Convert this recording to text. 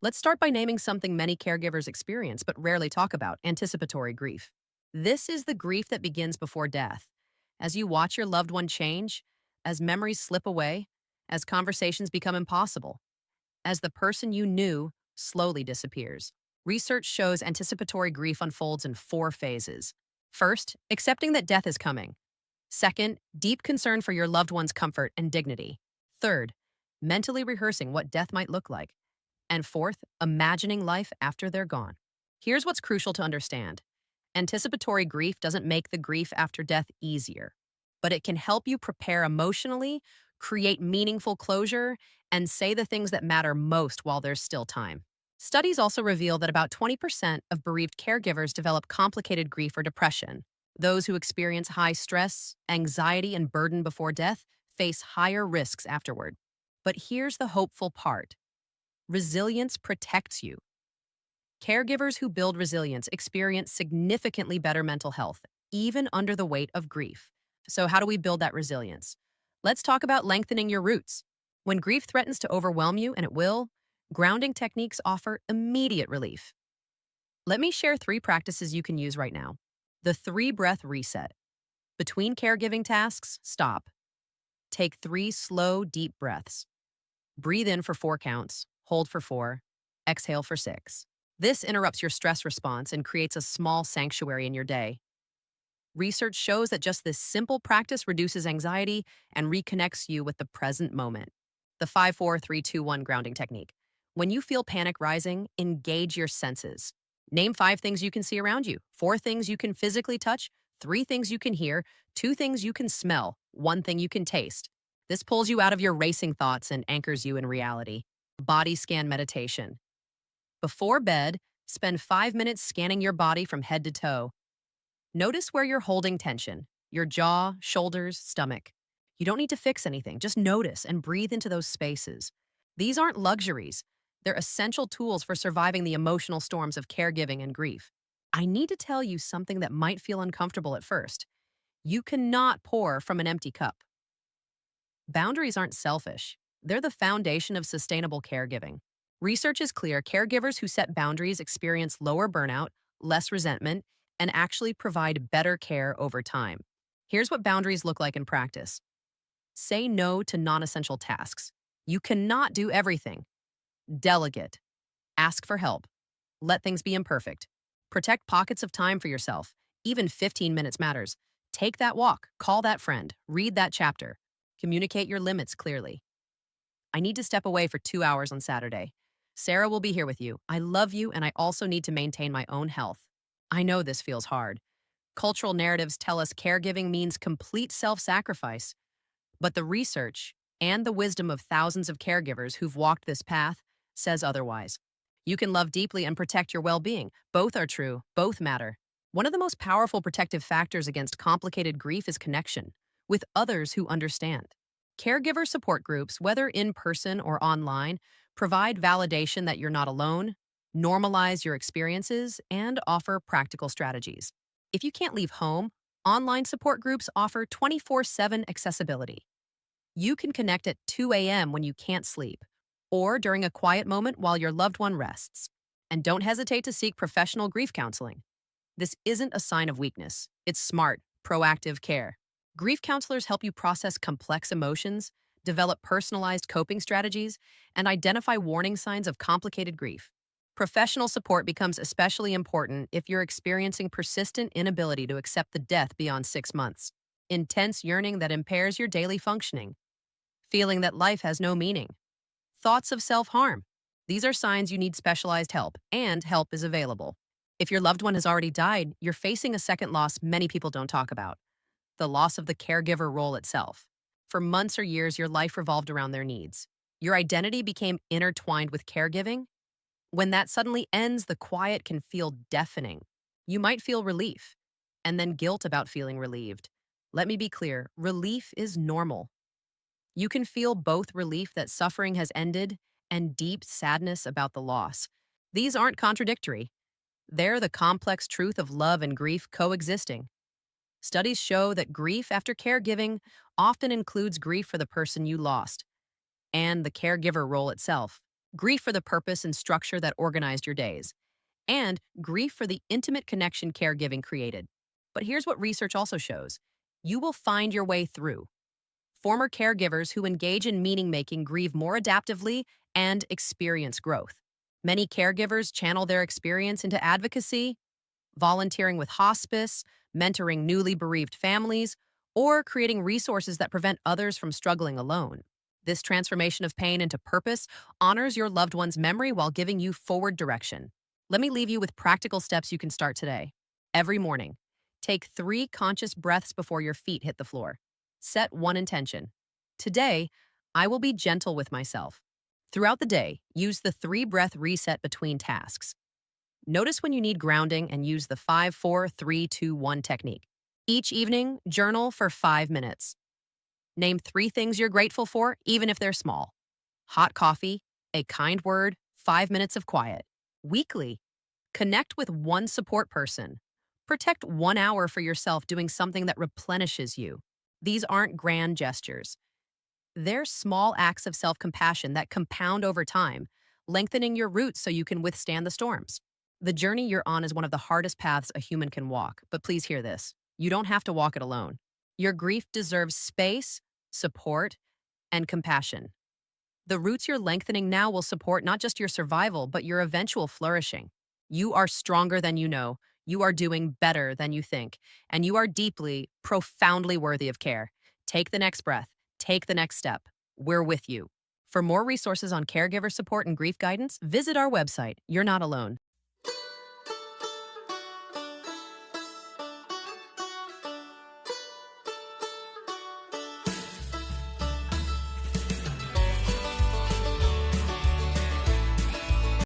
Let's start by naming something many caregivers experience but rarely talk about: anticipatory grief. This is the grief that begins before death. As you watch your loved one change, as memories slip away, as conversations become impossible, as the person you knew slowly disappears. Research shows anticipatory grief unfolds in four phases. First, accepting that death is coming. Second, deep concern for your loved one's comfort and dignity. Third, mentally rehearsing what death might look like. And fourth, imagining life after they're gone. Here's what's crucial to understand: anticipatory grief doesn't make the grief after death easier, but it can help you prepare emotionally, create meaningful closure, and say the things that matter most while there's still time. Studies also reveal that about 20% of bereaved caregivers develop complicated grief or depression. Those who experience high stress, anxiety, and burden before death face higher risks afterward. But here's the hopeful part: resilience protects you. Caregivers who build resilience experience significantly better mental health, even under the weight of grief. So, how do we build that resilience? Let's talk about lengthening your roots. When grief threatens to overwhelm you, and it will, grounding techniques offer immediate relief. Let me share 3 practices you can use right now. The 3-breath reset. Between caregiving tasks, stop. Take 3 slow, deep breaths. Breathe in for 4 counts, hold for 4, exhale for 6. This interrupts your stress response and creates a small sanctuary in your day. Research shows that just this simple practice reduces anxiety and reconnects you with the present moment. The 5-4-3-2-1 grounding technique. When you feel panic rising, engage your senses. Name 5 things you can see around you, 4 things you can physically touch, 3 things you can hear, 2 things you can smell, 1 thing you can taste. This pulls you out of your racing thoughts and anchors you in reality. Body scan meditation. Before bed, spend 5 minutes scanning your body from head to toe. Notice where you're holding tension: your jaw, shoulders, stomach. You don't need to fix anything, just notice and breathe into those spaces. These aren't luxuries, they're essential tools for surviving the emotional storms of caregiving and grief. I need to tell you something that might feel uncomfortable at first. You cannot pour from an empty cup. Boundaries aren't selfish, they're the foundation of sustainable caregiving. Research is clear: caregivers who set boundaries experience lower burnout, less resentment, and actually provide better care over time. Here's what boundaries look like in practice. Say no to non-essential tasks. You cannot do everything. Delegate. Ask for help. Let things be imperfect. Protect pockets of time for yourself. Even 15 minutes matters. Take that walk, call that friend, read that chapter. Communicate your limits clearly. I need to step away for 2 hours on Saturday. Sarah will be here with you. I love you, and I also need to maintain my own health. I know this feels hard. Cultural narratives tell us caregiving means complete self-sacrifice, but the research and the wisdom of thousands of caregivers who've walked this path says otherwise. You can love deeply and protect your well-being. Both are true, both matter. One of the most powerful protective factors against complicated grief is connection with others who understand. Caregiver support groups, whether in person or online, provide validation that you're not alone, normalize your experiences, and offer practical strategies. If you can't leave home, online support groups offer 24/7 accessibility. You can connect at 2 a.m. when you can't sleep, or during a quiet moment while your loved one rests. And don't hesitate to seek professional grief counseling. This isn't a sign of weakness, it's smart, proactive care. Grief counselors help you process complex emotions, develop personalized coping strategies, and identify warning signs of complicated grief. Professional support becomes especially important if you're experiencing persistent inability to accept the death beyond 6 months, intense yearning that impairs your daily functioning, feeling that life has no meaning, thoughts of self-harm. These are signs you need specialized help, and help is available. If your loved one has already died, you're facing a second loss many people don't talk about: the loss of the caregiver role itself. For months or years, your life revolved around their needs. Your identity became intertwined with caregiving. When that suddenly ends, the quiet can feel deafening. You might feel relief, and then guilt about feeling relieved. Let me be clear: relief is normal. You can feel both relief that suffering has ended and deep sadness about the loss. These aren't contradictory. They're the complex truth of love and grief coexisting. Studies show that grief after caregiving often includes grief for the person you lost and the caregiver role itself. grief for the purpose and structure that organized your days, and grief for the intimate connection caregiving created. But here's what research also shows: you will find your way through. Former caregivers who engage in meaning making grieve more adaptively and experience growth. Many caregivers channel their experience into advocacy, volunteering with hospice, mentoring newly bereaved families, or creating resources that prevent others from struggling alone. This transformation of pain into purpose honors your loved one's memory while giving you forward direction. Let me leave you with practical steps you can start today. Every morning, take 3 conscious breaths before your feet hit the floor. Set one intention. Today, I will be gentle with myself. Throughout the day, use the 3 breath reset between tasks. Notice when you need grounding and use the 5-4-3-2-1 technique. Each evening, journal for 5 minutes. Name 3 things you're grateful for, even if they're small: hot coffee, a kind word, 5 minutes of quiet. Weekly, connect with one support person. Protect 1 hour for yourself doing something that replenishes you. These aren't grand gestures. They're small acts of self-compassion that compound over time, lengthening your roots so you can withstand the storms. The journey you're on is one of the hardest paths a human can walk, but please hear this: you don't have to walk it alone. Your grief deserves space, support, and compassion. The roots you're lengthening now will support not just your survival, but your eventual flourishing. You are stronger than you know, you are doing better than you think, and you are deeply, profoundly worthy of care. Take the next breath, take the next step. We're with you. For more resources on caregiver support and grief guidance, visit our website. You're not alone.